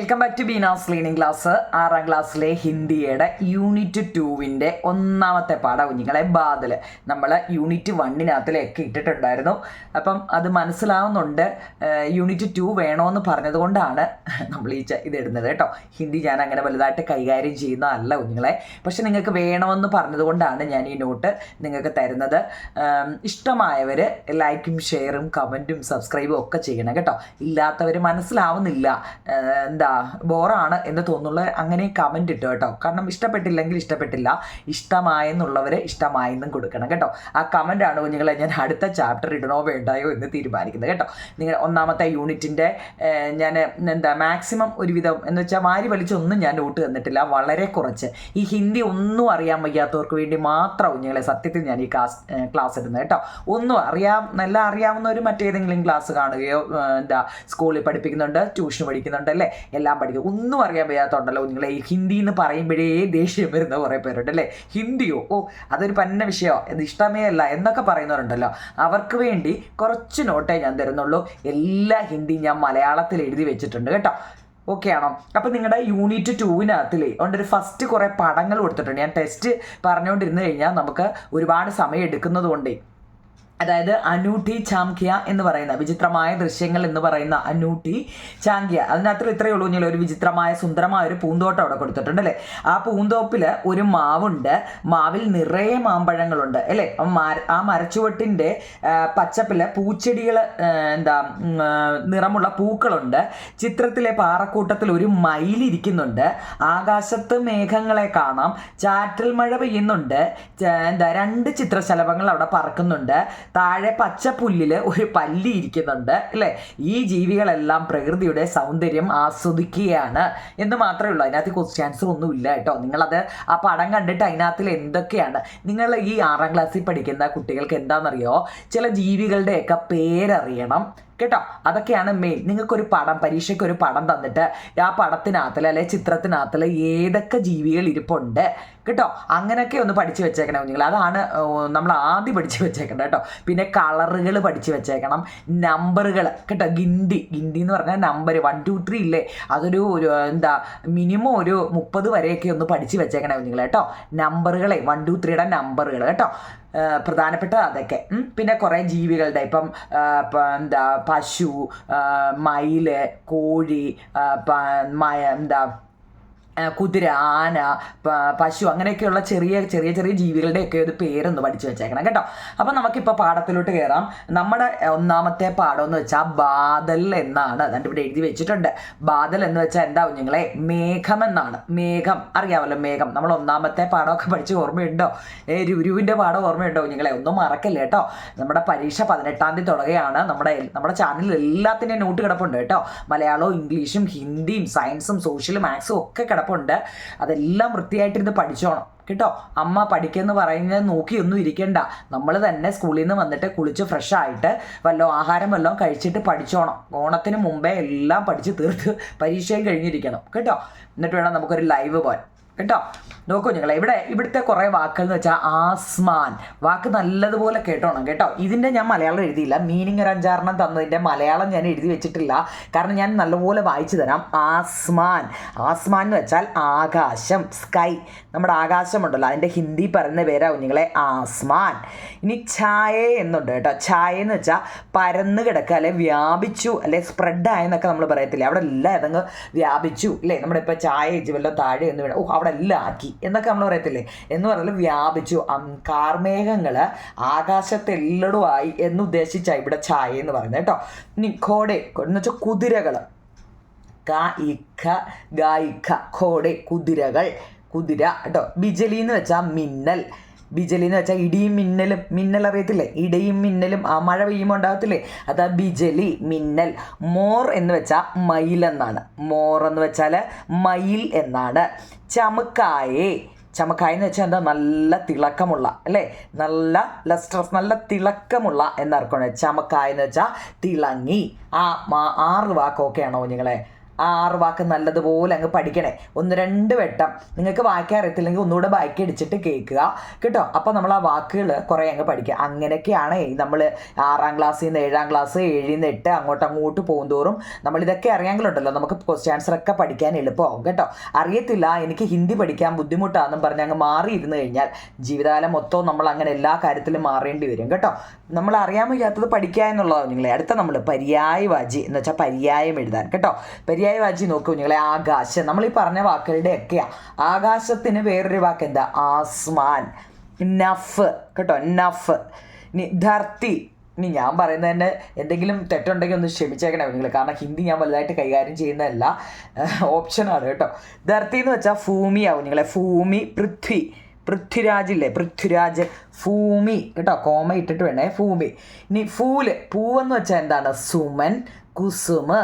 Welcome back to Beena's learning class. 6ാം ക്ലാസ്സിലെ ഹിന്ദിയുടെ യൂണിറ്റ് 2വിൻ്റെ ഒന്നാമത്തെ പാഠം കുഞ്ഞുങ്ങളെ ബാദൽ. നമ്മൾ യൂണിറ്റ് 1നകത്തിലേക്ക് ഇട്ടിട്ടുണ്ടായിരുന്നു. അപ്പം അത് മനസ്സിലാവുന്നുണ്ട്. യൂണിറ്റ് 2 വേണമെന്ന് പറഞ്ഞതുകൊണ്ടാണ് നമ്മൾ ഇടുന്നത് കേട്ടോ. ഹിന്ദി ഞാൻ അങ്ങനെ വലുതായിട്ട് കൈകാര്യം ചെയ്യുന്നതല്ല കുഞ്ഞുങ്ങളെ. പക്ഷെ നിങ്ങൾക്ക് വേണമെന്ന് പറഞ്ഞതുകൊണ്ടാണ് ഞാൻ ഈ നോട്ട് നിങ്ങൾക്ക് തരുന്നത്. ഇഷ്ടമായവർ ലൈക്കും ഷെയറും കമൻറ്റും സബ്സ്ക്രൈബും ഒക്കെ ചെയ്യണം കേട്ടോ. ഇല്ലാത്തവർ മനസ്സിലാവുന്നില്ല ബോറാണ് എന്ന് തോന്നുന്നുള്ള അങ്ങനെ കമൻറ്റ് ഇട്ടോ കേട്ടോ. കാരണം ഇഷ്ടപ്പെട്ടില്ലെങ്കിൽ ഇഷ്ടപ്പെട്ടില്ല, ഇഷ്ടമായെന്നുള്ളവർ ഇഷ്ടമായെന്നും കൊടുക്കണം കേട്ടോ. ആ കമൻറ്റാണ് കുഞ്ഞുങ്ങളെ ഞാൻ അടുത്ത ചാപ്റ്റർ ഇടണോ വേണ്ടായോ എന്ന് തീരുമാനിക്കുന്നത് കേട്ടോ. നിങ്ങൾ ഒന്നാമത്തെ യൂണിറ്റിൻ്റെ ഞാൻ മാക്സിമം ഒരുവിധം എന്ന് വെച്ചാൽ വാരി വലിച്ചൊന്നും ഞാൻ നോട്ട് തന്നിട്ടില്ല, വളരെ കുറച്ച്. ഈ ഹിന്ദി ഒന്നും അറിയാൻ വയ്യാത്തവർക്ക് വേണ്ടി മാത്രം കുഞ്ഞുങ്ങളെ സത്യത്തിൽ ഞാൻ ഈ ക്ലാസ് ഇടുന്നത് കേട്ടോ. ഒന്നും നല്ല അറിയാവുന്നവർ മറ്റേതെങ്കിലും ക്ലാസ് കാണുകയോ സ്കൂളിൽ പഠിപ്പിക്കുന്നുണ്ട്, ട്യൂഷൻ പഠിക്കുന്നുണ്ട് അല്ലേ, എല്ലാം പഠിക്കും. ഒന്നും അറിയാൻ വയ്യാത്തതുണ്ടല്ലോ കുഞ്ഞുങ്ങളെ. ഈ ഹിന്ദി എന്ന് പറയുമ്പോഴേ ദേഷ്യം വരുന്ന കുറേ പേരുണ്ട് അല്ലേ. ഹിന്ദിയോ അതൊരു പന്ന വിഷയമോ, ഇത് ഇഷ്ടമേ അല്ല എന്നൊക്കെ പറയുന്നവരുണ്ടല്ലോ. അവർക്ക് വേണ്ടി കുറച്ച് നോട്ടേ ഞാൻ തരുന്നുള്ളൂ. എല്ലാ ഹിന്ദി ഞാൻ മലയാളത്തിൽ എഴുതി വെച്ചിട്ടുണ്ട് കേട്ടോ. ഓക്കെ ആണോ? അപ്പം നിങ്ങളുടെ യൂണിറ്റ് 2വിനകത്തിലേ ഒരു ഫസ്റ്റ് കുറേ പടങ്ങൾ കൊടുത്തിട്ടുണ്ട്. ഞാൻ ടെസ്റ്റ് പറഞ്ഞുകൊണ്ടിരുന്നു കഴിഞ്ഞാൽ നമുക്ക് ഒരുപാട് സമയം എടുക്കുന്നത് കൊണ്ടേ, അതായത് അനൂഠി ചാംക്യ എന്ന് പറയുന്ന വിചിത്രമായ ദൃശ്യങ്ങൾ എന്ന് പറയുന്ന അനൂഠി ചാംക്യ, അതിനകത്ത് ഇത്രയേ ഉള്ളൂ കുഞ്ഞുങ്ങൾ. ഒരു വിചിത്രമായ സുന്ദരമായ ഒരു പൂന്തോട്ടം അവിടെ കൊടുത്തിട്ടുണ്ട് അല്ലേ. ആ പൂന്തോപ്പിൽ ഒരു മാവുണ്ട്, മാവിൽ നിറയെ മാമ്പഴങ്ങളുണ്ട് അല്ലേ. ആ മരച്ചുവട്ടിൻ്റെ പച്ചപ്പിൽ പൂച്ചെടികൾ നിറമുള്ള പൂക്കളുണ്ട്. ചിത്രത്തിലെ പാറക്കൂട്ടത്തിൽ ഒരു മയിലിരിക്കുന്നുണ്ട്. ആകാശത്ത് മേഘങ്ങളെ കാണാം, ചാറ്റൽ മഴ പെയ്യുന്നുണ്ട്, 2 ചിത്രശലഭങ്ങൾ അവിടെ പറക്കുന്നുണ്ട്, താഴെ പച്ചപ്പുല്ലിൽ ഒരു പല്ലി ഇരിക്കുന്നുണ്ട് അല്ലേ. ഈ ജീവികളെല്ലാം പ്രകൃതിയുടെ സൗന്ദര്യം ആസ്വദിക്കുകയാണ് എന്ന് മാത്രമേ ഉള്ളൂ. അതിനകത്ത് ക്വസ്റ്റ്യൻസ് ഒന്നും ഇല്ല കേട്ടോ. നിങ്ങളത് ആ പടം കണ്ടിട്ട് അതിനകത്തിൽ എന്തൊക്കെയാണ്, നിങ്ങൾ ഈ 6ാം ക്ലാസ്സിൽ പഠിക്കുന്ന കുട്ടികൾക്ക് എന്താണെന്നറിയോ, ചില ജീവികളുടെയൊക്കെ പേരറിയണം കേട്ടോ. അതൊക്കെയാണ് മെയിൻ. നിങ്ങൾക്കൊരു പടം, പരീക്ഷയ്ക്ക് ഒരു പടം തന്നിട്ട് ആ പടത്തിനകത്തിൽ അല്ലെ ചിത്രത്തിനകത്തിൽ ഏതൊക്കെ ജീവികൾ ഇരിപ്പുണ്ട് കേട്ടോ, അങ്ങനെയൊക്കെ ഒന്ന് പഠിച്ചു വെച്ചേക്കണം കുഞ്ഞുങ്ങൾ. അതാണ് നമ്മൾ ആദ്യം പഠിച്ചു വെച്ചേക്കണം കേട്ടോ. പിന്നെ കളറുകൾ പഠിച്ചു വെച്ചേക്കണം, നമ്പറുകൾ കേട്ടോ. ഗിണ്ടി എന്ന് പറഞ്ഞാൽ നമ്പർ 1 2 3 ഇല്ലേ, അതൊരു മിനിമം ഒരു 30 വരെയൊക്കെ ഒന്ന് പഠിച്ചു വെച്ചേക്കണം കുഞ്ഞുങ്ങൾ കേട്ടോ. നമ്പറുകളെ 1 2 3യുടെ നമ്പറുകൾ കേട്ടോ, പ്രധാനപ്പെട്ട അതൊക്കെ. പിന്നെ കുറേ ജീവികളുടെ ഇപ്പം പശു, മയില്, കോഴി, കുതിര, ആന, പശു, അങ്ങനെയൊക്കെയുള്ള ചെറിയ ജീവികളുടെയൊക്കെ ഒരു പേരൊന്ന് പഠിച്ചു വെച്ചേക്കണം കേട്ടോ. അപ്പം നമുക്കിപ്പോൾ പാഠത്തിലോട്ട് കയറാം. നമ്മുടെ ഒന്നാമത്തെ പാഠം എന്ന് വെച്ചാൽ ബാദൽ എന്നാണ്. അതുകൊണ്ട് ഇവിടെ എഴുതി വെച്ചിട്ടുണ്ട്. ബാദൽ എന്ന് വെച്ചാൽ എന്താ കുഞ്ഞുങ്ങളെ, മേഘം എന്നാണ്. മേഘം അറിയാമല്ലോ, മേഘം. നമ്മൾ ഒന്നാമത്തെ പാഠമൊക്കെ പഠിച്ച് ഓർമ്മയുണ്ടോ? രുരുവിൻ്റെ പാഠം ഓർമ്മയുണ്ടോ കുഞ്ഞുങ്ങളെ? ഒന്നും മറക്കല്ലേ കേട്ടോ. നമ്മുടെ പരീക്ഷ 18-ാം തീയതി തുടങ്ങുകയാണ്. നമ്മുടെ ചാനലിൽ എല്ലാത്തിൻ്റെയും നോട്ട് കിടപ്പുണ്ട് കേട്ടോ. മലയാളവും ഇംഗ്ലീഷും ഹിന്ദിയും സയൻസും സോഷ്യലും മാത്സും ഒക്കെ കിടപ്പുണ്ട്. അതെല്ലാം വൃത്തിയായിട്ടിരുന്ന് പഠിച്ചോണം കേട്ടോ. അമ്മ പഠിക്കുമെന്ന് പറയുന്നത് നോക്കിയൊന്നും ഇരിക്കണ്ട. നമ്മൾ തന്നെ സ്കൂളിൽ നിന്ന് വന്നിട്ട് കുളിച്ച് ഫ്രഷ് ആയിട്ട് ആഹാരം വല്ലതും കഴിച്ചിട്ട് പഠിച്ചോണം. ഓണത്തിന് മുമ്പേ എല്ലാം പഠിച്ച് തീർത്ത് പരീക്ഷയും കഴിഞ്ഞിരിക്കണം കേട്ടോ. എന്നിട്ട് വേണം നമുക്കൊരു ലൈവ് പോകാൻ കേട്ടോ. നോക്കൂ നിങ്ങളെ, ഇവിടുത്തെ കുറേ വാക്കുകൾ എന്ന് വെച്ചാൽ ആസ്മാൻ വാക്ക് നല്ലതുപോലെ കേട്ടോണം കേട്ടോ. ഇതിൻ്റെ ഞാൻ മലയാളം എഴുതിയില്ല, മീനിങ് ഒരു 5-6 തന്നതിൻ്റെ മലയാളം ഞാൻ എഴുതി വെച്ചിട്ടില്ല. കാരണം ഞാൻ നല്ലപോലെ വായിച്ചു തരാം. ആസ്മാൻ എന്ന് വെച്ചാൽ ആകാശം, സ്കൈ. നമ്മുടെ ആകാശമുണ്ടല്ലോ, അതിൻ്റെ ഹിന്ദി പറയുന്ന പേരാ കുഞ്ഞുങ്ങളെ ആസ്മാൻ. ഇനി ഛായ എന്നുണ്ട് കേട്ടോ. ഛായ എന്ന് വെച്ചാൽ പരന്ന് കിടക്കുക, അല്ലെ വ്യാപിച്ചു, അല്ലെ സ്പ്രെഡായെന്നൊക്കെ നമ്മൾ പറയത്തില്ലേ. അവിടെ എല്ലാം ഏതെങ്കിലും വ്യാപിച്ചു അല്ലേ. നമ്മുടെ ഇപ്പോൾ ചായ വല്ലതും താഴെ എന്ന് വേണം, അവിടെ എല്ലാം ആക്കി എന്നൊക്കെ നമ്മൾ പറയത്തില്ലേ. എന്ന് പറഞ്ഞാൽ വ്യാപിച്ചു, കാർമേഘങ്ങൾ ആകാശത്തെല്ലടുമായി എന്നുദ്ദേശിച്ചാണ് ഇവിടെ ഛായ എന്ന് പറയുന്നത് കേട്ടോ. ഇനി ഘോടെ എന്ന് വെച്ചാൽ കുതിരകൾ, ഘോടെ കുതിരകൾ, കുതിര കേട്ടോ. ബിജലി എന്ന് വെച്ചാൽ മിന്നൽ, ബിജലി എന്ന് വെച്ചാൽ ഇടിയും മിന്നലും. മിന്നൽ അറിയത്തില്ലേ, ഇടിയും മിന്നലും ആ മഴ പെയ്യുമ്പോൾ ഉണ്ടാകത്തില്ലേ, അതാ ബിജലി, മിന്നൽ. മോർ എന്ന് വെച്ചാൽ മയിൽ എന്നാണ്. മോർ എന്ന് വെച്ചാൽ മയിൽ എന്നാണ്. ചമക്കായേ എന്ന് വെച്ചാൽ എന്താ, നല്ല തിളക്കമുള്ള അല്ലേ, നല്ല ലസ്ട്രസ്, നല്ല തിളക്കമുള്ള എന്നർത്ഥമാണ്. ചമക്കായ എന്ന് വെച്ചാൽ തിളങ്ങി. 6 വാക്കൊക്കെയാണോ കുഞ്ഞുങ്ങളെ? 6 വാക്ക് നല്ലതുപോലെ അങ്ങ് പഠിക്കണേ. 1-2 വട്ടം നിങ്ങൾക്ക് വായിക്കാൻ അറിയത്തില്ലെങ്കിൽ ഒന്നുകൂടെ ബാക്കി അടിച്ചിട്ട് കേൾക്കുക കേട്ടോ. അപ്പോൾ നമ്മൾ ആ വാക്കുകൾ കുറേ അങ്ങ് പഠിക്കുക. അങ്ങനെയൊക്കെയാണ് നമ്മൾ 6ാം ക്ലാസ്സിൽ നിന്ന് 7ാം ക്ലാസ്, 7ൽ നിന്ന് 8 അങ്ങോട്ട് പോകുന്തോറും നമ്മളിതൊക്കെ അറിയാമെങ്കിലുണ്ടല്ലോ നമുക്ക് ക്വസ്റ്റ്യൻ ആൻസറൊക്കെ പഠിക്കാൻ എളുപ്പമാവും കേട്ടോ. അറിയത്തില്ല എനിക്ക് ഹിന്ദി പഠിക്കാൻ ബുദ്ധിമുട്ടാണെന്നും പറഞ്ഞ് അങ്ങ് മാറിയിരുന്നു കഴിഞ്ഞാൽ ജീവിതകാലം മൊത്തവും നമ്മൾ അങ്ങനെ എല്ലാ കാര്യത്തിലും മാറേണ്ടി വരും കേട്ടോ. നമ്മൾ അറിയാൻ വയ്യാത്തത് പഠിക്കുക എന്നുള്ളതാണ് നിങ്ങളെ. അടുത്ത നമ്മൾ പര്യായവാചി എന്ന് വെച്ചാൽ പര്യായം എഴുതാൻ കേട്ടോ. പര്യായവാചി നോക്കൂ നിങ്ങളെ. ആകാശം, നമ്മൾ ഈ പറഞ്ഞ വാക്കുകളുടെ ഒക്കെയാണ്. ആകാശത്തിന് വേറൊരു വാക്ക് എന്താ? ആസ്മാൻ. നഫ് കേട്ടോ, നഫ്. ഇനി ധർത്തി. ഇനി ഞാൻ പറയുന്നത് തന്നെ എന്തെങ്കിലും തെറ്റുണ്ടെങ്കിൽ ഒന്ന് ക്ഷമിച്ചേക്കണേ നിങ്ങൾ, കാരണം ഹിന്ദി ഞാൻ വലുതായിട്ട് കൈകാര്യം ചെയ്യുന്നതല്ല, ഓപ്ഷനാണ് കേട്ടോ. ധർത്തി എന്ന് വെച്ചാൽ ഭൂമിയാവും നിങ്ങളെ. ഭൂമി. പൃഥ്വി, പൃഥ്വിരാജ് ഇല്ലേ, പൃഥ്വിരാജ്. ഭൂമി കേട്ടോ, കോമ ഇട്ടിട്ട് വേണേ. ഭൂമി. ഇനി ഫൂല്, പൂവെന്ന് വെച്ചാൽ എന്താണ്? സുമൻ, കുസുമ്.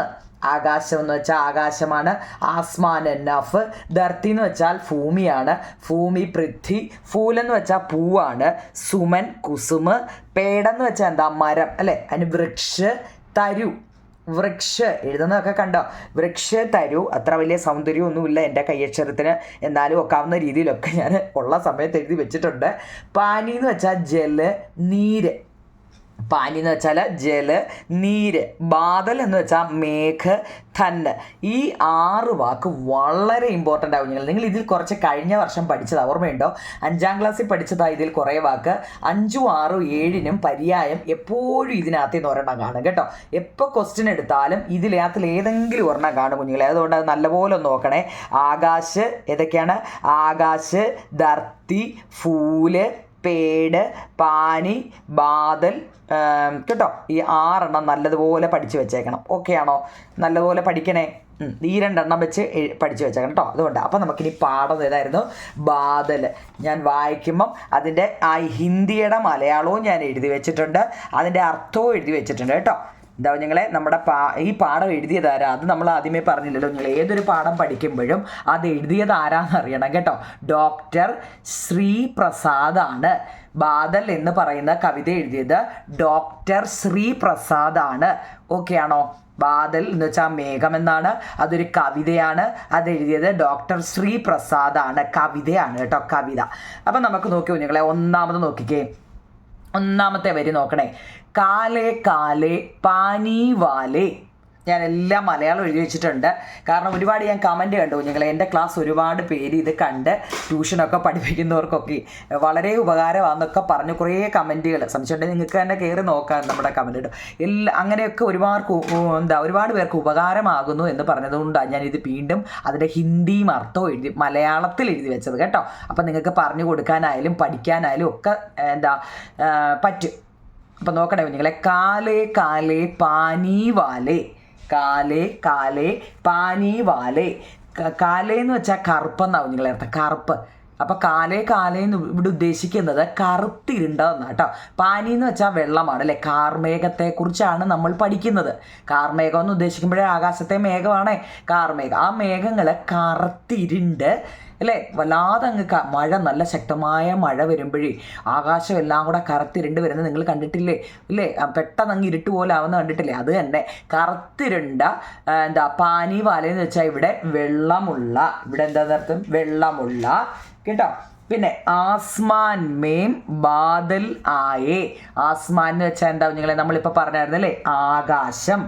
ആകാശം എന്ന് വെച്ചാൽ ആകാശമാണ്. ആസ്മാൻ നഫ്. ധർത്തി എന്ന് വെച്ചാൽ ഭൂമിയാണ്. ഭൂമി പൃഥ്വി. ഫൂലെന്ന് വെച്ചാൽ പൂവാണ്. സുമൻ കുസുമ്. പേടെന്ന് വെച്ചാൽ എന്താ? മരം അല്ലേ. അതിന് വൃക്ഷ തരു. വൃക്ഷ എഴുതുന്നതൊക്കെ കണ്ടോ? വൃക്ഷ തരു. അത്ര വലിയ സൗന്ദര്യമൊന്നുമില്ല എൻ്റെ കൈയക്ഷരത്തിന്, എന്നാലും ഒക്കാവുന്ന രീതിയിലൊക്കെ ഞാൻ ഉള്ള സമയത്ത് എഴുതി വെച്ചിട്ടുണ്ട്. പാനി എന്ന് വെച്ചാൽ ജല്, നീര്. പാനി എന്ന് വെച്ചാൽ ജല്, നീര്. ബാദൽ എന്ന് വെച്ചാൽ മേഘ, ധന്. ഈ 6 വാക്ക് വളരെ ഇമ്പോർട്ടൻ്റ് ആവും. നിങ്ങൾ ഇതിൽ കുറച്ച് കഴിഞ്ഞ വർഷം പഠിച്ചത് ഓർമ്മയുണ്ടോ? 5ാം ക്ലാസ്സിൽ പഠിച്ചതാണ് ഇതിൽ കുറേ വാക്ക്. 5, 6, 7നും പര്യായം എപ്പോഴും ഇതിനകത്ത് നിന്ന് ഒരെണ്ണം കാണും കേട്ടോ. എപ്പോൾ ക്വസ്റ്റ്യൻ എടുത്താലും ഇതിനകത്തിൽ ഏതെങ്കിലും ഒരെണ്ണം കാണും കുഞ്ഞുങ്ങളെ. അതുകൊണ്ട് അത് നല്ലപോലെ ഒന്ന് നോക്കണേ. ആകാശ് ഏതൊക്കെയാണ്? ആകാശ്, ധർത്തി, ഫൂല്, പേട്, പാനി, ബാദൽ കേട്ടോ. ഈ 6 എണ്ണം നല്ലതുപോലെ പഠിച്ചു വെച്ചേക്കണം. ഓക്കെ ആണോ? നല്ലതുപോലെ പഠിക്കണേ. ഈ 2 എണ്ണം വെച്ച് പഠിച്ചു വെച്ചേക്കണം കേട്ടോ. അതുകൊണ്ട് അപ്പം നമുക്കിനി പാഠം ഏതായിരുന്നു? ബാദൽ. ഞാൻ വായിക്കുമ്പം അതിൻ്റെ ആ ഹിന്ദിയുടെ മലയാളവും ഞാൻ എഴുതി വെച്ചിട്ടുണ്ട്, അതിൻ്റെ അർത്ഥവും എഴുതി വെച്ചിട്ടുണ്ട് കേട്ടോ. എന്താ നിങ്ങളെ നമ്മുടെ ഈ പാഠം എഴുതിയത് ആരാ? അത് നമ്മൾ ആദ്യമേ പറഞ്ഞില്ലല്ലോ. നിങ്ങൾ ഏതൊരു പാഠം പഠിക്കുമ്പോഴും അത് എഴുതിയത് ആരാന്ന് അറിയണം കേട്ടോ. ഡോക്ടർ ശ്രീ പ്രസാദാണ്. ബാദൽ എന്ന് പറയുന്ന കവിത എഴുതിയത് ഡോക്ടർ ശ്രീ പ്രസാദാണ്. ഓക്കെ ആണോ? ബാദൽ എന്ന് വെച്ചാൽ മേഘം എന്നാണ്. അതൊരു കവിതയാണ്. അതെഴുതിയത് ഡോക്ടർ ശ്രീ പ്രസാദാണ്. കവിതയാണ് കേട്ടോ, കവിത. അപ്പം നമുക്ക് നോക്കി നിങ്ങളെ ഒന്നാമത് നോക്കിക്കേ. ഒന്നാമത്തെ വരി നോക്കണേ. കാലേ കാലേ പാനി വാലേ. ഞാൻ എല്ലാം മലയാളം എഴുതി വെച്ചിട്ടുണ്ട്, കാരണം ഒരുപാട് ഞാൻ കമൻറ്റ് കണ്ടു കുഞ്ഞുങ്ങളെ. എൻ്റെ ക്ലാസ് ഒരുപാട് പേര് ഇത് കണ്ട് ട്യൂഷനൊക്കെ പഠിപ്പിക്കുന്നവർക്കൊക്കെ വളരെ ഉപകാരമാണെന്നൊക്കെ പറഞ്ഞു കുറേ കമൻറ്റുകൾ. സംശയമുണ്ടെങ്കിൽ നിങ്ങൾക്ക് തന്നെ കയറി നോക്കാം നമ്മുടെ കമൻറ്റ്. അങ്ങനെയൊക്കെ ഒരുപാട് പേർക്ക് ഉപകാരമാകുന്നു എന്ന് പറഞ്ഞതുകൊണ്ടാണ് ഞാനിത് വീണ്ടും അതിൻ്റെ ഹിന്ദിയും അർത്ഥവും എഴുതി മലയാളത്തിൽ എഴുതി വെച്ചത് കേട്ടോ. അപ്പം നിങ്ങൾക്ക് പറഞ്ഞു കൊടുക്കാനായാലും പഠിക്കാനായാലും ഒക്കെ പറ്റും. അപ്പം നോക്കണേ കുഞ്ഞുങ്ങളെ. കാലേ കാലേ പാനി വാലേ. കാലേ കാലേ പാനി വാലേ. കാലേന്ന് വെച്ചാൽ കറുപ്പെന്നാവും നിങ്ങളെ അർത്ഥം, കറുപ്പ്. അപ്പം കാലേ കാലേന്ന് ഇവിടെ ഉദ്ദേശിക്കുന്നത് കറുത്തിരുണ്ടെന്നാണ് കേട്ടോ. പാനി എന്ന് വെച്ചാൽ വെള്ളമാണ് അല്ലേ. കാർമേഘത്തെക്കുറിച്ചാണ് നമ്മൾ പഠിക്കുന്നത്. കാർമേഘം എന്ന് ഉദ്ദേശിക്കുമ്പോഴേ ആകാശത്തെ മേഘമാണേ കാർമേഘം. ആ മേഘങ്ങൾ കറുത്തിരുണ്ട് അല്ലേ. വല്ലാതെ അങ്ങ് മഴ, നല്ല ശക്തമായ മഴ വരുമ്പോഴേ ആകാശം എല്ലാം കൂടെ കറുത്തിരുണ്ട് വരുന്നത് നിങ്ങൾ കണ്ടിട്ടില്ലേ ഇല്ലേ? പെട്ടെന്ന് അങ്ങ് ഇരുട്ട് പോലെ ആവുന്ന കണ്ടിട്ടില്ലേ? അത് തന്നെ കറുത്തിരുണ്ട പാനി വാലെന്ന് വെച്ചാൽ ഇവിടെ വെള്ളമുള്ള. ഇവിടെ എന്താണെന്ന് അർത്ഥം? വെള്ളമുള്ള കേട്ടോ. പിന്നെ ആസ്മാൻ മേം ബാദൽ ആയേ. ആസ്മാൻ എന്ന് വെച്ചാൽ എന്താ നിങ്ങളെ നമ്മളിപ്പോൾ പറഞ്ഞായിരുന്നല്ലേ, ആകാശം.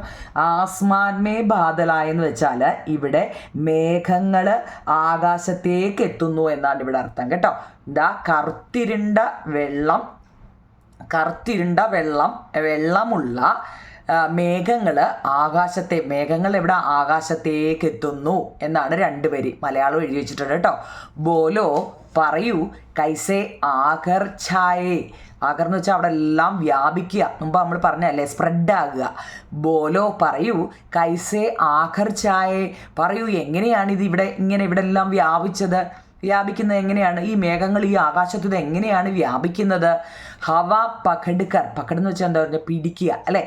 ആസ്മാൻ മേ ബാദലായെന്ന് വെച്ചാൽ ഇവിടെ മേഘങ്ങൾ ആകാശത്തേക്ക് എത്തുന്നു എന്നാണ് ഇവിടെ അർത്ഥം കേട്ടോ. എന്താ? കറുത്തിരുണ്ട വെള്ളമുള്ള മേഘങ്ങൾ മേഘങ്ങൾ എവിടെ? ആകാശത്തേക്ക് എത്തുന്നു എന്നാണ് 2 പേര് മലയാളം എഴുതി വെച്ചിട്ടുണ്ട് കേട്ടോ. ബോലോ പറയൂ, കൈസേ ആകർ ഛായേ. ആകർ എന്ന് വെച്ചാൽ അവിടെ എല്ലാം വ്യാപിക്കുക. മുമ്പ് നമ്മൾ പറഞ്ഞല്ലേ, സ്പ്രെഡ് ആകുക. ബോലോ പറയൂ, കൈസേ ആകർ ഛായേ. പറയൂ എങ്ങനെയാണ് ഇത് ഇവിടെ എല്ലാം വ്യാപിക്കുന്നത് എങ്ങനെയാണ്? ഈ മേഘങ്ങൾ ഈ ആകാശത്ത് എങ്ങനെയാണ് വ്യാപിക്കുന്നത്? ഹവ പകഡ്കർ. പകടെന്ന് വെച്ചാൽ എന്താ പറയുക? പിടിക്കുക അല്ലേ.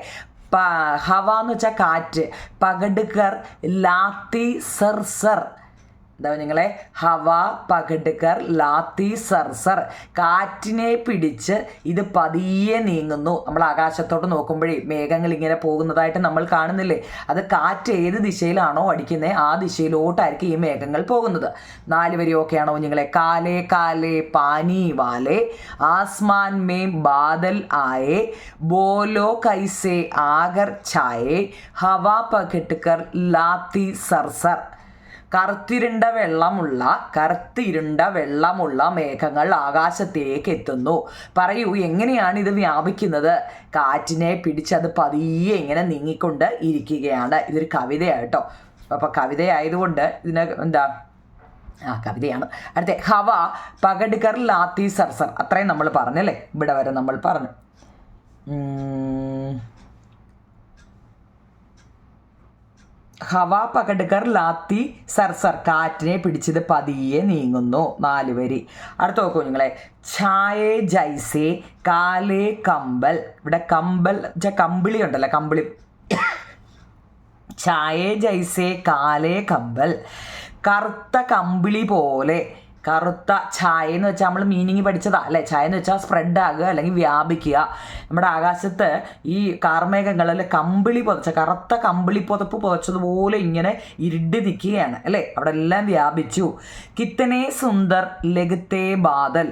ഹവ എന്ന് വെച്ചാൽ കാറ്റ്. പകഡ്കർ ലാത്തി സർ സർ. എന്താ നിങ്ങളെ ഹവ പകഡ്കർ ലാത്തി സർസർ, കാറ്റിനെ പിടിച്ച് ഇത് പതിയെ നീങ്ങുന്നു. നമ്മൾ ആകാശത്തോട്ട് നോക്കുമ്പോഴേ മേഘങ്ങൾ ഇങ്ങനെ പോകുന്നതായിട്ട് നമ്മൾ കാണുന്നില്ലേ? അത് കാറ്റ് ഏത് ദിശയിലാണോ അടിക്കുന്നത് ആ ദിശയിലോട്ടായിരിക്കും ഈ മേഘങ്ങൾ പോകുന്നത്. 4 വരി ഓക്കെയാണോ നിങ്ങളെ? കാലേ കാലേ പാനി വാലേ ആസ്മാൻ മേ ബാദൽ ആയേ ബോലോ കൈസേ ആകർ ഛായേ ഹവ പകഡ്കർ ലാത്തി സർസർ. കറുത്തിരുണ്ട വെള്ളമുള്ള മേഘങ്ങൾ ആകാശത്തേക്ക് എത്തുന്നു. പറയൂ, എങ്ങനെയാണ് ഇത് വ്യാപിക്കുന്നത്? കാറ്റിനെ പിടിച്ചത് പതിയെ ഇങ്ങനെ നീങ്ങിക്കൊണ്ട് ഇരിക്കുകയാണ്. ഇതൊരു കവിതയാട്ടോ. അപ്പോൾ കവിതയായതുകൊണ്ട് ഇതിന് എന്താ കവിതയാണ്. അടുത്ത ഹവ പകഡ്കർ ലാത്തി സർസർ, അത്രയും നമ്മൾ പറഞ്ഞല്ലേ? ഇവിടെ വരെ നമ്മൾ പറഞ്ഞു. ഹവ പകഡ്കർ ലാത്തി സർസർ, കാറ്റിനെ പിടിച്ചത് പതിയെ നീങ്ങുന്നു. 4 വരി. അടുത്ത നോക്കൂ നിങ്ങളെ. ഛായേ ജൈസേ കാലേ കമ്പൽ. ഇവിടെ കമ്പൽ കമ്പിളി ഉണ്ടല്ലോ, കമ്പിളി. ഛായേ ജൈസേ കാലേ കമ്പൽ, കറുത്ത കമ്പിളി പോലെ. കറുത്ത ഛായ എന്ന് വെച്ചാൽ നമ്മൾ മീനിങ് പഠിച്ചതാ അല്ലേ? ഛായ എന്ന് വെച്ചാൽ സ്പ്രെഡ് ആകുക അല്ലെങ്കിൽ വ്യാപിക്കുക. നമ്മുടെ ആകാശത്ത് ഈ കാർമേഘങ്ങളിൽ കമ്പിളി പുതച്ച, കറുത്ത കമ്പിളി പുതപ്പ് പുതച്ചതുപോലെ ഇങ്ങനെ ഇരുട്ടി നിൽക്കുകയാണ് അല്ലേ? അവിടെ എല്ലാം വ്യാപിച്ചു. കിത്തനെ സുന്ദർ ലഗത്തെ ബാദൽ.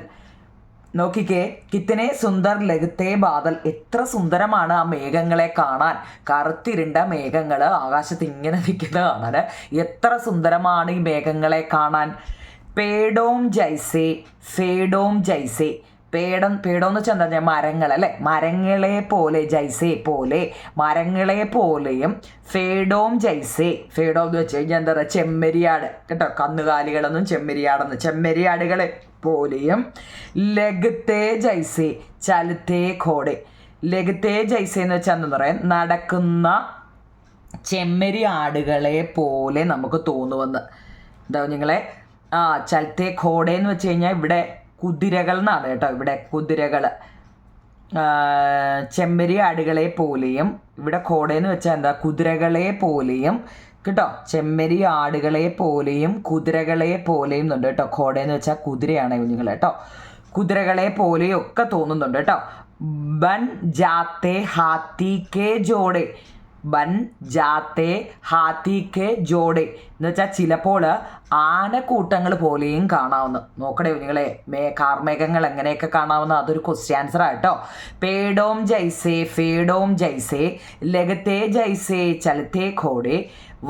നോക്കിക്കേ, കിത്തനെ സുന്ദർ ലഗത്തെ ബാദൽ, എത്ര സുന്ദരമാണ് ആ മേഘങ്ങളെ കാണാൻ. കറുത്തിരുണ്ട മേഘങ്ങൾ ആകാശത്ത് ഇങ്ങനെ നിൽക്കുന്നത് കാണാൻ എത്ര സുന്ദരമാണ് ഈ മേഘങ്ങളെ കാണാൻ. പേടോം ജൈസേ ഫേഡോം ജൈസേ. പേടം എന്ന് വെച്ചാൽ എന്താ? മരങ്ങൾ അല്ലേ? മരങ്ങളെ പോലെ, ജൈസേ പോലെ, മരങ്ങളെ പോലെയും. ഫേഡോം ജൈസേ, ഫേഡോം എന്ന് വെച്ച് കഴിഞ്ഞാൽ എന്താ പറയുക? ചെമ്മരിയാട് കേട്ടോ. കന്നുകാലികളൊന്നും ചെമ്മരിയാടുകളെ പോലെയും. ലഗത്തെ ജൈസേ ചലത്തെ ഘോടെ. ലഗത്തെ ജൈസേ എന്ന് വെച്ചാൽ എന്താ പറയുക? നടക്കുന്ന ചെമ്മരിയാടുകളെ പോലെ നമുക്ക് തോന്നുമെന്ന്. എന്താ നിങ്ങളെ? ചലത്തെ ഘോടെ എന്ന് വെച്ച് കഴിഞ്ഞാൽ ഇവിടെ കുതിരകൾ എന്നാണ് കേട്ടോ. ഇവിടെ കുതിരകൾ, ചെമ്മരിയാടുകളെ പോലെയും. ഇവിടെ ഘോടെന്ന് വെച്ചാൽ എന്താ? കുതിരകളെ പോലെയും കേട്ടോ. ചെമ്മരിയാടുകളെ പോലെയും കുതിരകളെ പോലെയും ഉണ്ട് കേട്ടോ. ഘോടെന്ന് വെച്ചാൽ കുതിരയാണ് കുഞ്ഞുങ്ങൾ കേട്ടോ. കുതിരകളെ പോലെയും ഒക്കെ തോന്നുന്നുണ്ട് കേട്ടോ. ബൻ ജാത്തെ ഹാത്തി കെ ജോഡെ. ബൻ ജാത്തെ ഹാത്തി കെ ജോഡെ എന്ന് വെച്ചാൽ ചിലപ്പോൾ ആനക്കൂട്ടങ്ങൾ പോലെയും കാണാവുന്ന. നോക്കണേ നിങ്ങളെ, കാർമേഘങ്ങൾ എങ്ങനെയൊക്കെ കാണാവുന്ന, അതൊരു ക്വസ്റ്റ്യൻ ആൻസർ ആട്ടോ. പേടോം ജൈസേ ഫേഡോം ജൈസേ ലഗത്തെ ജൈസേ ചലത്തെ ഘോടെ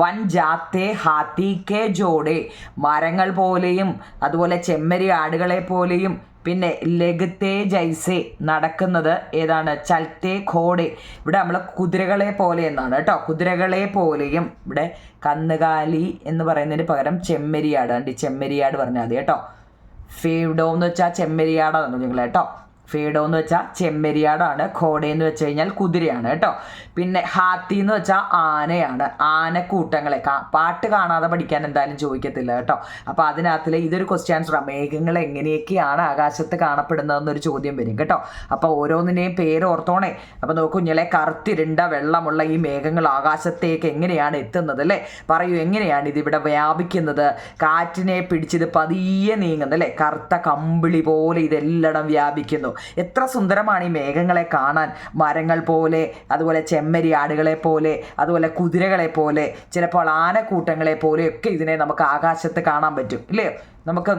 വൻ ജാത്തെ ഹാത്തി കെ ജോഡെ. മരങ്ങൾ പോലെയും അതുപോലെ ചെമ്മരി ആടുകളെ പോലെയും. പിന്നെ ലഗത്തെ ജൈസേ നടക്കുന്നത് ഏതാണ്? ചലത്തെ ഘോടെ. ഇവിടെ നമ്മൾ കുതിരകളെ പോലെ എന്നാണ് കേട്ടോ. കുതിരകളെ പോലെയും. ഇവിടെ കന്നുകാലി എന്ന് പറയുന്നതിന് പകരം ചെമ്മരിയാട്. ചെമ്മരിയാട് പറഞ്ഞാൽ മതി കേട്ടോ. ഫേഡോ എന്ന് വെച്ചാൽ ചെമ്മരിയാടാണ് നിങ്ങൾ കേട്ടോ. ഫേഡോ എന്ന് വെച്ചാൽ ചെമ്മരിയാടാണ്. ഘോടെ എന്ന് വെച്ച് കഴിഞ്ഞാൽ കുതിരയാണ് കേട്ടോ. പിന്നെ ഹാത്തി എന്ന് വെച്ചാൽ ആനയാണ്. ആനക്കൂട്ടങ്ങളെ പാട്ട് കാണാതെ പഠിക്കാൻ എന്തായാലും ചോദിക്കത്തില്ല കേട്ടോ. അപ്പോൾ അതിനകത്തിൽ ഇതൊരു ക്വസ്റ്റ്യൻ ആൻസർ. മേഘങ്ങൾ എങ്ങനെയൊക്കെയാണ് ആകാശത്ത് കാണപ്പെടുന്നതെന്നൊരു ചോദ്യം വരും കേട്ടോ. അപ്പോൾ ഓരോന്നിനെയും പേര് ഓർത്തോണേ. അപ്പോൾ നോക്കൂ കുഞ്ഞിലെ, കറുത്തിരുണ്ട വെള്ളമുള്ള ഈ മേഘങ്ങൾ ആകാശത്തേക്ക് എങ്ങനെയാണ് എത്തുന്നത് അല്ലേ? പറയൂ, എങ്ങനെയാണ് ഇതിവിടെ വ്യാപിക്കുന്നത്? കാറ്റിനെ പിടിച്ചിത് പതിയെ നീങ്ങുന്നത് അല്ലേ? കറുത്ത കമ്പിളി പോലെ ഇതെല്ലാം വ്യാപിക്കുന്നു. എത്ര സുന്ദരമാണ് ഈ മേഘങ്ങളെ കാണാൻ. മരങ്ങൾ പോലെ, അതുപോലെ ചെമ്മരിയാടുകളെ പോലെ, അതുപോലെ കുതിരകളെ പോലെ, ചിലപ്പോൾ ആനക്കൂട്ടങ്ങളെ പോലെയൊക്കെ ഇതിനെ നമുക്ക് ആകാശത്ത് കാണാൻ പറ്റും ഇല്ലേ?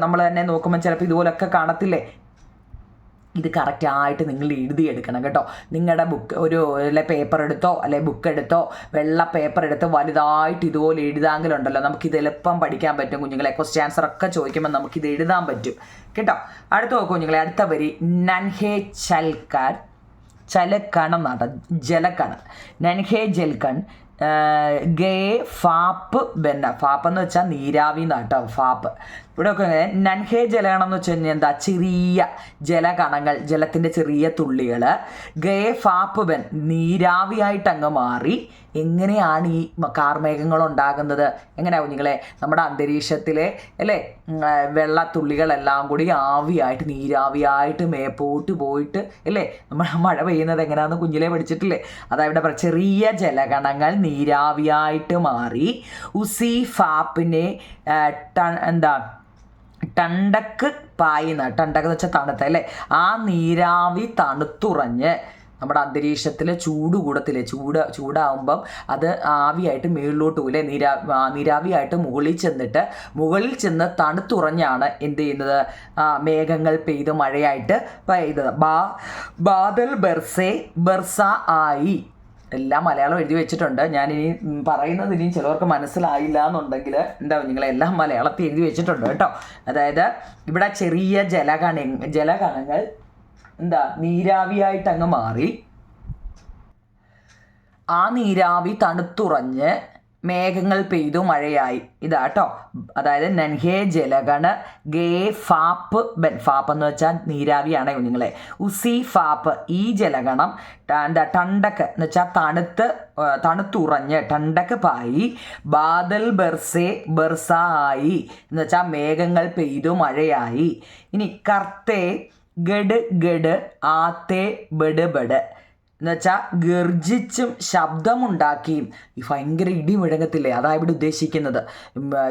നമ്മൾ തന്നെ നോക്കുമ്പോൾ ചിലപ്പോൾ ഇതുപോലൊക്കെ കാണത്തില്ലേ? ഇത് കറക്റ്റായിട്ട് നിങ്ങൾ എഴുതിയെടുക്കണം കേട്ടോ. നിങ്ങളുടെ ഒരു പേപ്പർ എടുത്തോ അല്ലെ ബുക്ക് എടുത്തോ, വെള്ള പേപ്പർ എടുത്ത് വലുതായിട്ട് ഇതുപോലെ എഴുതാമെങ്കിലുണ്ടല്ലോ നമുക്കിത് എളുപ്പം പഠിക്കാൻ പറ്റും കുഞ്ഞുങ്ങളെ. ക്വസ്റ്റ്യൻ ആൻസർ ഒക്കെ ചോദിക്കുമ്പോൾ നമുക്കിത് എഴുതാൻ പറ്റും കേട്ടോ. അടുത്ത നോക്കൂ കുഞ്ഞുങ്ങളെ, അടുത്ത വരി നൻഹേ ചലക്കൺ എന്നാട്ടോ. ജലക്കൺ. നൻഹേ ജൽക്കൺ ഗേ ഫാപ്പ് ബെന്ന. ഫാപ്പ് എന്ന് വെച്ചാൽ നീരാവി എന്നാട്ടോ. ഫാപ്പ് ഇവിടെ ഒക്കെ നൻഹേ ജലഗണം എന്ന് വെച്ച് കഴിഞ്ഞാൽ എന്താ, ചെറിയ ജലകണങ്ങൾ, ജലത്തിൻ്റെ ചെറിയ തുള്ളികൾ. ഗേ ഫാപ്പ് ബൻ, നീരാവിയായിട്ട് അങ്ങ് മാറി. എങ്ങനെയാണ് ഈ കാർമേഘങ്ങൾ ഉണ്ടാകുന്നത്? എങ്ങനെയാവും നിങ്ങളെ, നമ്മുടെ അന്തരീക്ഷത്തിലെ അല്ലേ വെള്ളത്തുള്ളികളെല്ലാം കൂടി ആവിയായിട്ട്, നീരാവിയായിട്ട് മേപ്പോട്ട് പോയിട്ട് അല്ലേ നമ്മൾ മഴ പെയ്യുന്നത് എങ്ങനെയാണെന്ന് കുഞ്ഞിലെ പഠിച്ചിട്ടില്ലേ? അതായത് ചെറിയ ജലകണങ്ങൾ നീരാവിയായിട്ട് മാറി. ഉസി ഫാപ്പിനെ എന്താ ടണ്ടക്ക് പായുന്ന, ടണ്ടക്ക് എന്ന് വെച്ചാൽ തണുത്ത അല്ലേ, ആ നീരാവി തണുത്തുറഞ്ഞ് നമ്മുടെ അന്തരീക്ഷത്തിലെ ചൂട് കൂടത്തില്ലേ, ചൂടാവുമ്പം അത് ആവിയായിട്ട് മുകളിലോട്ട് പോകില്ലേ, നീരാവിയായിട്ട് മുകളിൽ ചെന്ന് തണുത്തുറഞ്ഞാണ് എന്ത് ചെയ്യുന്നത്, മേഘങ്ങൾ പെയ്ത് മഴയായിട്ട് പെയ്തത്. ബാദൽ ബർസ ആയി. എല്ലാം മലയാളം എഴുതി വെച്ചിട്ടുണ്ട്. ഞാനിനി പറയുന്നത് ഇനിയും ചിലവർക്ക് മനസ്സിലായില്ല എന്നുണ്ടെങ്കിൽ എന്താവും, നിങ്ങളെല്ലാം മലയാളത്തിൽ എഴുതി വെച്ചിട്ടുണ്ട് കേട്ടോ. അതായത് ഇവിടെ ചെറിയ ജലകണങ്ങൾ എന്താ നീരാവിയായിട്ട് അങ്ങ് മാറി. ആ നീരാവി തണുത്തുറഞ്ഞ് മേഘങ്ങൾ പെയ്തു മഴയായി. ഇതാട്ടോ, അതായത് നൻഹേ ജലഗണ ഗേ ഫാപ്പ് ബൻ, ഫാപ്പ് എന്ന് വെച്ചാൽ നീരാവിയാണ് കുഞ്ഞുങ്ങളെ. ഉസി ഫാപ്പ്, ഈ ജലഗണം എന്താ ടണ്ടക്ക് എന്ന് വെച്ചാൽ തണുത്തുറഞ്ഞ് ടണ്ടക്ക് പായി. ബാദൽ ബർസ ആയി എന്ന് വെച്ചാൽ മേഘങ്ങൾ പെയ്തു മഴയായി. ഇനി കർത്തേ ഗഡ് ആത്തേ ബഡ് എന്ന് വെച്ചാൽ ഗർജിച്ചും ശബ്ദമുണ്ടാക്കിയും. ഈ ഭയങ്കര ഇടി മുഴങ്ങത്തില്ലേ, അതാ ഇവിടെ ഉദ്ദേശിക്കുന്നത്.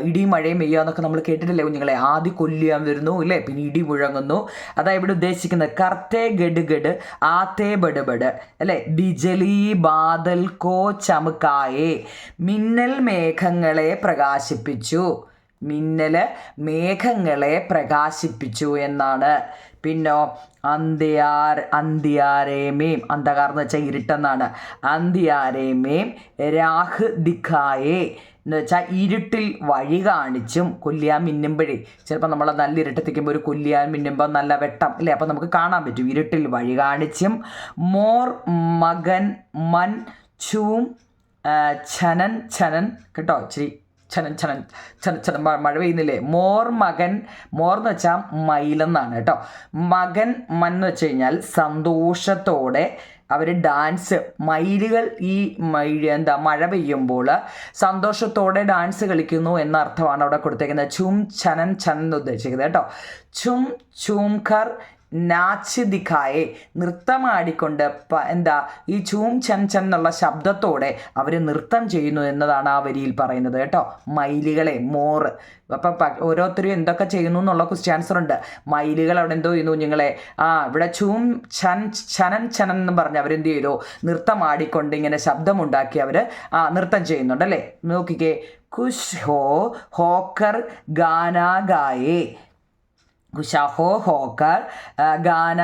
ഇടിയും മഴയും പെയ്യാന്നൊക്കെ നമ്മൾ കേട്ടിട്ടില്ലേ കുഞ്ഞുങ്ങളെ, ആദ്യം കൊല്ലിയാൻ വരുന്നു ഇല്ലേ, പിന്നെ ഇടി മുഴങ്ങുന്നു. അതാ ഇവിടെ ഉദ്ദേശിക്കുന്നത്. കർത്തേ ഗഡ് ആത്തേ ബഡ് അല്ലേ. ബിജലി ബാദൽ കോ ചമക്കായേ, മിന്നൽ മേഘങ്ങളെ പ്രകാശിപ്പിച്ചു. മേഘങ്ങളെ പ്രകാശിപ്പിച്ചു എന്നാണ്. പിന്നോ അന്ത്യാരേമേം, അന്ധകാർ എന്ന് വെച്ചാൽ ഇരുട്ടെന്നാണ്. അന്ത്യാരേമേം രാഹ് ദിഖായേ എന്ന് വെച്ചാൽ ഇരുട്ടിൽ വഴി കാണിച്ചും. കൊല്ലിയാൻ മിന്നുമ്പോഴേ ചിലപ്പോൾ നമ്മൾ നല്ല ഇരുട്ടെത്തിക്കുമ്പോൾ ഒരു കൊല്ലിയാൻ മിന്നുമ്പോൾ നല്ല വെട്ടം അല്ലേ, അപ്പം നമുക്ക് കാണാൻ പറ്റും. ഇരുട്ടിൽ വഴി കാണിച്ചും. മോർ മകൻ മൻ ചൂം ഛനൻ കേട്ടോ, ഇച്ചിരി ചനൻ മഴ പെയ്യുന്നില്ലേ. മോർ എന്ന് വെച്ചാൽ മയിലെന്നാണ് കേട്ടോ. മകൻ എന്ന് വെച്ച് കഴിഞ്ഞാൽ സന്തോഷത്തോടെ അവർ ഡാൻസ്, മയിലുകൾ ഈ മഴ പെയ്യുമ്പോൾ സന്തോഷത്തോടെ ഡാൻസ് കളിക്കുന്നു എന്ന അർത്ഥമാണ് അവിടെ കൊടുത്തേക്കുന്നത്. ചും ചനൻ എന്ന് ഉദ്ദേശിക്കുന്നത് കേട്ടോ. ചൂംഖർ നാച്ച് ദിഖായെ, നൃത്തമാടിക്കൊണ്ട് ഈ ചൂം ചൻ എന്നുള്ള ശബ്ദത്തോടെ അവർ നൃത്തം ചെയ്യുന്നു എന്നതാണ് ആ വരിയിൽ പറയുന്നത് കേട്ടോ. മയിലുകളെ, മോറ്. അപ്പം ഓരോരുത്തരും എന്തൊക്കെ ചെയ്യുന്നു എന്നുള്ള ക്വസ്റ്റ്യൻ ആൻസർ ഉണ്ട്. മയിലുകൾ അവിടെ എന്തോ ചെയ്യുന്നു കുഞ്ഞുങ്ങളെ, ഇവിടെ ചൂം ചനൻ എന്ന് പറഞ്ഞ് അവരെന്ത് ചെയ്തു, നൃത്തമാടിക്കൊണ്ട് ഇങ്ങനെ ശബ്ദമുണ്ടാക്കി അവർ നൃത്തം ചെയ്യുന്നുണ്ട് അല്ലേ. നോക്കിക്കേ, ഖുഷ് ഹോക്കർ ഗാനാ ഗായേ, ഖുഷാഹോ ഹോക്കർ ഗാന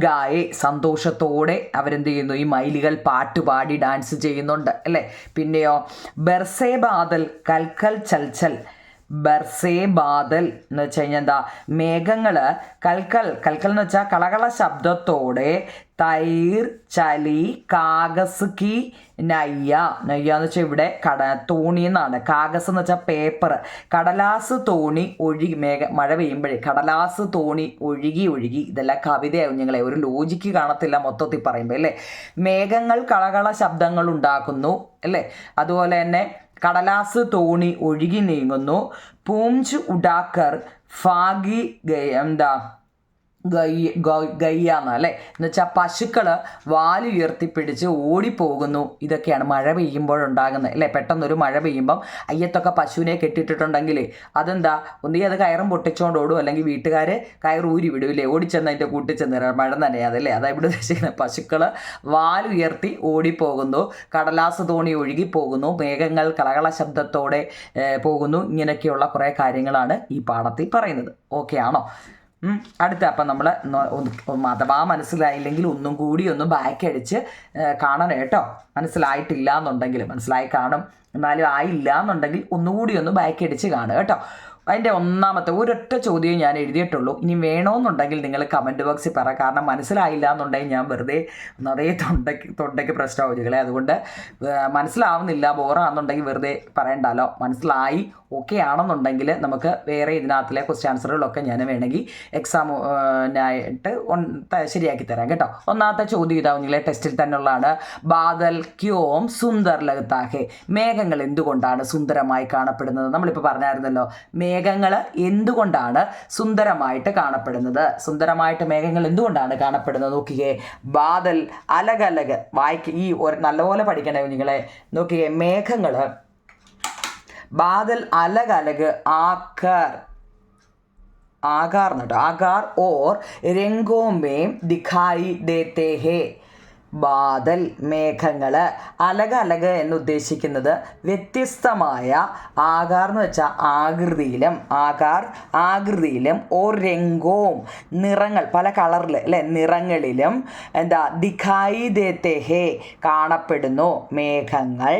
ഗായെ, സന്തോഷത്തോടെ അവരെന്ത് ചെയ്യുന്നു, ഈ മയിലുകൾ പാട്ടുപാടി ഡാൻസ് ചെയ്യുന്നുണ്ട് അല്ലേ. പിന്നെയോ ബർസേ ബാദൽ കൽക്കൽ ചൽച്ചൽ. ബർസേ ബാദൽ എന്ന് വെച്ച് കഴിഞ്ഞാൽ എന്താ, മേഘങ്ങൾ കൽക്കൽ എന്ന് വെച്ചാൽ കളകള ശബ്ദത്തോടെ തൈർ ചലി കാഗസ് കി നയ്യ എന്ന് വെച്ചാൽ ഇവിടെ തോണി എന്നാണ്. കാഗസ് എന്ന് വെച്ചാൽ പേപ്പർ. കടലാസ് തോണി ഒഴുകി, മഴ പെയ്യുമ്പോഴേ കടലാസ് തോണി ഒഴുകി. ഇതെല്ലാം കവിതയാവും ഞങ്ങളെ, ഒരു ലോജിക്ക് കാണത്തില്ല മൊത്തത്തിൽ പറയുമ്പോൾ അല്ലേ. മേഘങ്ങൾ കളകള ശബ്ദങ്ങൾ ഉണ്ടാക്കുന്നു അല്ലേ. അതുപോലെ തന്നെ കടലാസ് തോണി ഒഴുകി നീങ്ങുന്നു. പൂംജ് ഉഡാക്കർ ഫാഗി ഗയ്യാന്ന് അല്ലേ, എന്ന് വെച്ചാൽ പശുക്കൾ വാലുയർത്തിപ്പിടിച്ച് ഓടിപ്പോകുന്നു. ഇതൊക്കെയാണ് മഴ പെയ്യുമ്പോഴുണ്ടാകുന്നത് അല്ലേ. പെട്ടെന്നൊരു മഴ പെയ്യുമ്പം അയ്യത്തൊക്കെ പശുവിനെ കെട്ടിട്ടിട്ടുണ്ടെങ്കിൽ അതെന്താ, ഒന്നുകിൽ അത് കയറും പൊട്ടിച്ചുകൊണ്ട് ഓടും, അല്ലെങ്കിൽ വീട്ടുകാർ കയർ ഊരി വിടും ഓടിച്ചെന്ന് അതിൻ്റെ കൂട്ടിൽ ചെന്ന് മഴ നനയാതല്ലേ. അതാ ഇവിടെ ഉദ്ദേശിക്കുന്നത്. പശുക്കൾ വാലുയർത്തി ഓടിപ്പോകുന്നു, കടലാസ് തോണി ഒഴുകിപ്പോകുന്നു, മേഘങ്ങൾ കളകള ശബ്ദത്തോടെ പോകുന്നു. ഇങ്ങനെയൊക്കെയുള്ള കുറേ കാര്യങ്ങളാണ് ഈ പാഠത്തിൽ പറയുന്നത്. ഓക്കെ ആണോ? അടുത്ത അപ്പം നമ്മൾ അഥവാ മനസ്സിലായില്ലെങ്കിൽ ഒന്നും കൂടി ഒന്ന് ബാക്ക് അടിച്ച് കാണണം കേട്ടോ. മനസ്സിലായിട്ടില്ല എന്നുണ്ടെങ്കിൽ, മനസ്സിലായി കാണും എന്നാലും ആയില്ല എന്നുണ്ടെങ്കിൽ ഒന്നുകൂടി ഒന്ന് ബാക്ക് അടിച്ച് കാണുക കേട്ടോ. അതിൻ്റെ ഒന്നാമത്തെ ഒരൊറ്റ ചോദ്യം ഞാൻ എഴുതിയിട്ടുള്ളൂ. ഇനി വേണമെന്നുണ്ടെങ്കിൽ നിങ്ങൾ കമൻറ്റ് ബോക്സിൽ പറ. കാരണം മനസ്സിലായില്ല എന്നുണ്ടെങ്കിൽ ഞാൻ വെറുതെ നിറയെ തൊണ്ടയ്ക്ക് പ്രശ്നമാവും നിങ്ങളെ. അതുകൊണ്ട് മനസ്സിലാവുന്നില്ല, ബോറാണെന്നുണ്ടെങ്കിൽ വെറുതെ പറയണ്ടല്ലോ. മനസ്സിലായി ഓക്കെ ആണെന്നുണ്ടെങ്കിൽ നമുക്ക് വേറെ ഇതിനകത്തിലെ ക്വസ്റ്റ്യൻ ആൻസറുകളൊക്കെ ഞാൻ വേണമെങ്കിൽ എക്സാമിനായിട്ട് ശരിയാക്കി തരാം കേട്ടോ. ഒന്നാമത്തെ ചോദ്യം ഇതാവും നിങ്ങളെ ടെസ്റ്റിൽ തന്നെ ഉള്ളതാണ്. ബാദൽ ക്യോം സുന്ദർ ലഗത്താഹെ. മേഘങ്ങൾ എന്തുകൊണ്ടാണ് സുന്ദരമായി കാണപ്പെടുന്നത്? നമ്മളിപ്പോൾ പറഞ്ഞായിരുന്നല്ലോ, മേഘങ്ങൾ എന്തുകൊണ്ടാണ് സുന്ദരമായിട്ട് കാണപ്പെടുന്നത്. സുന്ദരമായിട്ട് മേഘങ്ങൾ എന്തുകൊണ്ടാണ് കാണപ്പെടുന്നത് നോക്കിയേ. ബാദൽ അലകലക് ഈ ഒരു നല്ലപോലെ പഠിക്കണേ നിങ്ങളെ. നോക്കിയേ, മേഘങ്ങൾ बादल अलग अलग आकार और रंगों में दिखाई देते हैं. ബാദൽ മേഘങ്ങൾ അലക അലക എന്ന് ഉദ്ദേശിക്കുന്നത് വ്യത്യസ്തമായ ആകാർ എന്ന് വെച്ചാൽ ആകൃതിയിലും ഓർ രംഗവും നിറങ്ങൾ പല കളറിൽ അല്ലേ നിറങ്ങളിലും ദിഖായി ദേത്തെ ഹേ കാണപ്പെടുന്നു. മേഘങ്ങൾ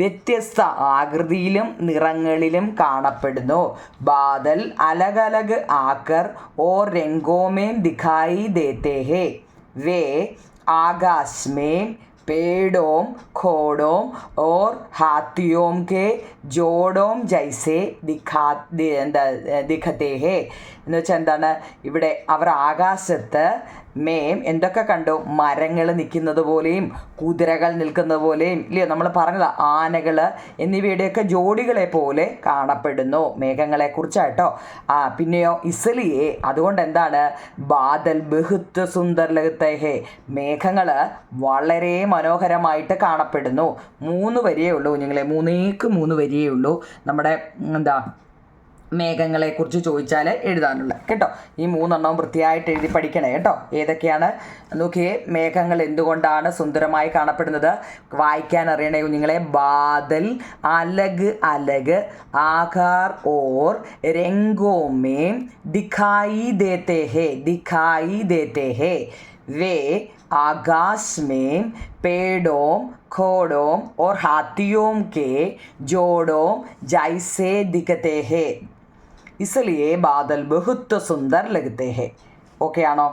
വ്യത്യസ്ത ആകൃതിയിലും നിറങ്ങളിലും കാണപ്പെടുന്നു. ബാദൽ അലക അലക ആകർ ഓർ രംഗോമേ ദിഖായി ദേത്തെ ഹേ. വേ आकाश में पेड़ों खोड़ों और हाथियों के जोड़ों जैसे दिखते हैं. എന്ന് വെച്ചാൽ എന്താണ്, ഇവിടെ അവർ ആകാശത്ത് എന്തൊക്കെ കണ്ടു? മരങ്ങൾ നിൽക്കുന്നത് പോലെയും കുതിരകൾ നിൽക്കുന്നത് പോലെയും ഇല്ലയോ, നമ്മൾ പറഞ്ഞത് ആനകൾ എന്നിവയുടെയൊക്കെ ജോഡികളെ പോലെ കാണപ്പെടുന്നു. മേഘങ്ങളെ കുറിച്ചായിട്ടോ. പിന്നെയോ ഇസ്ലിയെ, അതുകൊണ്ട് എന്താണ്, ബാദൽ ബഹുത്ത് സുന്ദർ ലഗത്തഹേ. മേഘങ്ങൾ വളരെ മനോഹരമായിട്ട് കാണപ്പെടുന്നു. 3 വരിയേ ഉള്ളൂ കുഞ്ഞുങ്ങളെ, 3 വരിയേ ഉള്ളൂ നമ്മുടെ മേഘങ്ങളെക്കുറിച്ച് ചോദിച്ചാൽ എഴുതാനുള്ള കേട്ടോ. ഈ 3 വൃത്തിയായിട്ട് എഴുതി പഠിക്കണേ കേട്ടോ. ഏതൊക്കെയാണ് നോക്കിയേ. മേഘങ്ങൾ എന്തുകൊണ്ടാണ് സുന്ദരമായി കാണപ്പെടുന്നത്? വായിക്കാൻ അറിയണേ കുഞ്ഞുങ്ങളെ. ബാദൽ അലഗ് അലഗ് ആകാർ ഓർ രംഗോമേ ദിഖായി ദേത്തെ ഹേ. वे आकाश में पेड़ों खोड़ों और हाथियों के जोड़ों जैसे दिखते हैं. इसलिए बादल बहुत सुंदर लगते हैं. ഓക്കെ ആണോ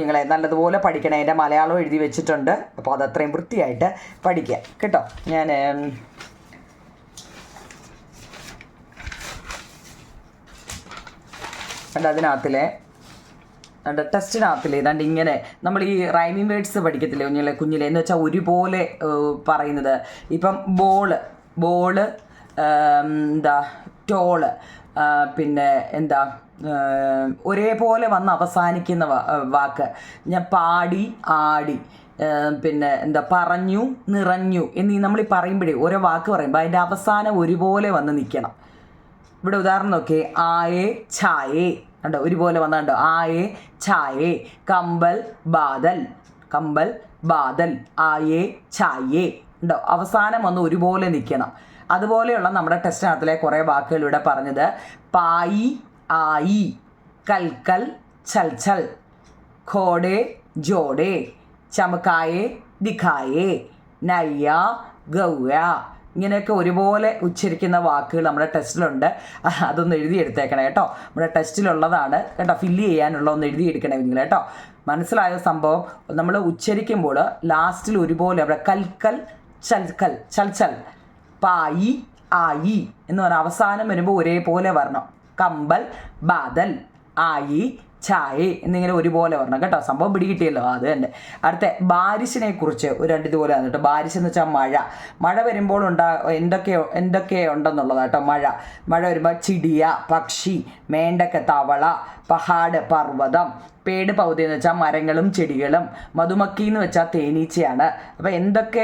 നിങ്ങളെ? നല്ലതുപോലെ പഠിക്കണേ. എൻ്റെ മലയാളം എഴുതി വെച്ചിട്ടുണ്ട്, അപ്പോൾ അതത്രയും വൃത്തിയായിട്ട് പഠിക്കുക കേട്ടോ. ഞാൻ അതിനകത്തിലെ ടെസ്റ്റിനകത്തില്ലേ ഏതാണ്ട് ഇങ്ങനെ നമ്മൾ ഈ റൈമിംഗ് വേർഡ്സ് പഠിക്കത്തില്ലേ കുഞ്ഞിലെ എന്ന് വെച്ചാൽ ഒരുപോലെ പറയുന്നത്. ഇപ്പം ബോള് ടോള് പിന്നെ ഒരേപോലെ വന്ന് അവസാനിക്കുന്ന വാക്ക്. ഞാൻ പാടി ആടി പിന്നെ പറഞ്ഞു നിറഞ്ഞു എന്നീ നമ്മൾ പറയുമ്പോഴേ ഓരോ വാക്ക് പറയുമ്പോൾ അതിൻ്റെ അവസാനം ഒരുപോലെ വന്ന് നിൽക്കണം. ഇവിടെ ഉദാഹരണം നോക്കിയേ. ആയേ ഛായേ കണ്ടോ, ഒരുപോലെ വന്നുണ്ടോ. ആയേ ഛായേ. കമ്പൽ ബാദൽ ആയേ ഛായേ ഉണ്ടോ, അവസാനം വന്ന് ഒരുപോലെ നിൽക്കണം. അതുപോലെയുള്ള നമ്മുടെ ടെസ്റ്റിനകത്തിലെ കുറേ വാക്കുകൾ ഇവിടെ പറഞ്ഞത്. പായി ആയി, കൽക്കൽ ഛൽ ഖോഡേ ജോഡേ, ചമക്കായേ ദിഖായേ, നയ്യ ഗൗയ. ഇങ്ങനെയൊക്കെ ഒരുപോലെ ഉച്ചരിക്കുന്ന വാക്കുകൾ നമ്മുടെ ടെസ്റ്റിലുണ്ട്. അതൊന്ന് എഴുതിയെടുത്തേക്കണേ കേട്ടോ. നമ്മുടെ ടെസ്റ്റിലുള്ളതാണ് കേട്ടോ. ഫില്ല് ചെയ്യാനുള്ള ഒന്ന് എഴുതിയെടുക്കണേ നിങ്ങൾ കേട്ടോ. മനസ്സിലായ സംഭവം? നമ്മൾ ഉച്ചരിക്കുമ്പോൾ ലാസ്റ്റിൽ ഒരുപോലെ അവിടെ കൽക്കൽ ചൽ പായി ആയി എന്ന് പറഞ്ഞാൽ അവസാനം വരുമ്പോൾ ഒരേപോലെ വരണം. കമ്പൽ ബാദൽ ആയി ഛായേ എന്നിങ്ങനെ ഒരുപോലെ വരണം കേട്ടോ. സംഭവം പിടികിട്ടിയല്ലോ. അത് തന്നെ. അടുത്ത ബാരിഷിനെ കുറിച്ച് രണ്ട് ഇതുപോലെ വന്നിട്ട്. ബാരിഷ് എന്ന് വെച്ചാൽ മഴ വരുമ്പോൾ എന്തൊക്കെ ഉണ്ടെന്നുള്ളതാണ് കേട്ടോ. മഴ വരുമ്പോൾ ചിടിയ പക്ഷി, മേണ്ടക്ക തവള, പഹാഡ് പർവ്വതം, പേട് പൗതി എന്ന് വെച്ചാൽ മരങ്ങളും ചെടികളും, മധുമക്കി എന്ന് വെച്ചാൽ തേനീച്ചയാണ്. അപ്പോൾ എന്തൊക്കെ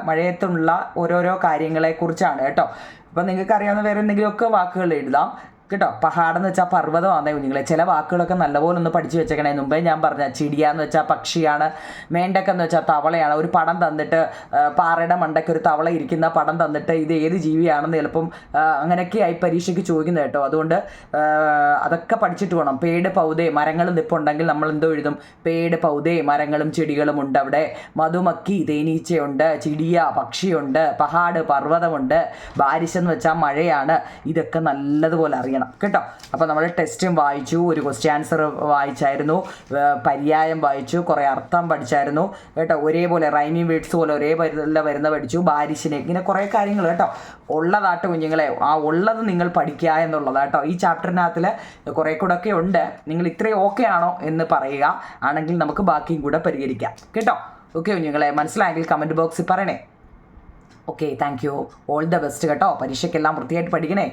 മഴയത്തുള്ള ഓരോരോ കാര്യങ്ങളെക്കുറിച്ചാണ് കേട്ടോ. അപ്പോൾ നിങ്ങൾക്ക് അറിയാവുന്ന വേറെ എന്തെങ്കിലുമൊക്കെ വാക്കുകൾ എഴുതാം. കേട്ടോ. പഹാടെന്ന് വെച്ചാൽ പർവ്വതമാണേ കുഞ്ഞുങ്ങളെ. ചില വാക്കുകളൊക്കെ നല്ലപോലെ ഒന്ന് പഠിച്ചു വെച്ചേക്കണേ. മുമ്പേ ഞാൻ പറഞ്ഞ ചിടിയാന്ന് വെച്ചാൽ പക്ഷിയാണ്, മേണ്ടക്കെന്ന് വെച്ചാൽ തവളയാണ്. ഒരു പടം തന്നിട്ട് പാറയുടെ മണ്ടയ്ക്ക് ഒരു തവള ഇരിക്കുന്ന പടം തന്നിട്ട് ഇത് ഏത് ജീവിയാണെന്ന് ചിലപ്പം അങ്ങനെയൊക്കെയായി പരീക്ഷയ്ക്ക് ചോദിക്കുന്നത് കേട്ടോ. അതുകൊണ്ട് അതൊക്കെ പഠിച്ചിട്ട് വേണം. പേട് പൗതേ മരങ്ങൾ നിൽപ്പുണ്ടെങ്കിൽ നമ്മൾ എന്തോ എഴുതും? പേട് പൗതേ മരങ്ങളും ചെടികളും ഉണ്ട് അവിടെ. മധുമക്കി തേനീച്ചയുണ്ട്, ചിടിയ പക്ഷിയുണ്ട്, പഹാട് പർവ്വതമുണ്ട്, ബാരിഷ് എന്ന് വെച്ചാൽ മഴയാണ്. ഇതൊക്കെ നല്ലതുപോലെ അറിയാം കേട്ടോ. അപ്പോൾ നമ്മൾ ടെസ്റ്റും വായിച്ചു, ഒരു ക്വസ്റ്റ്യൻ ആൻസർ വായിച്ചായിരുന്നു, പര്യായം വായിച്ചു, കുറേ അർത്ഥം പഠിച്ചായിരുന്നു കേട്ടോ. ഒരേപോലെ റൈമിങ് വേർഡ്സ് പോലെ ഒരേപോലെ വരുന്ന പഠിച്ചു, ബാരിഷിനെ, ഇങ്ങനെ കുറേ കാര്യങ്ങൾ കേട്ടോ ഉള്ളതാട്ടോ കുഞ്ഞുങ്ങളെ. ആ ഉള്ളത് നിങ്ങൾ പഠിക്കുക എന്നുള്ളതാട്ടോ. ഈ ചാപ്റ്ററിനകത്തിൽ കുറേ കൂടെ ഒക്കെ ഉണ്ട്. നിങ്ങൾ ഇത്രയും ഓക്കെ ആണോ എന്ന് പറയുക, ആണെങ്കിൽ നമുക്ക് ബാക്കിയും കൂടെ പരിഹരിക്കാം കേട്ടോ. ഓക്കെ കുഞ്ഞുങ്ങളെ, മനസ്സിലായെങ്കിൽ കമൻറ്റ് ബോക്സിൽ പറയണേ. Okay, thank you, all the best കേട്ടോ. പരീക്ഷയ്ക്കെല്ലാം വൃത്തിയായിട്ട് പഠിക്കണേ.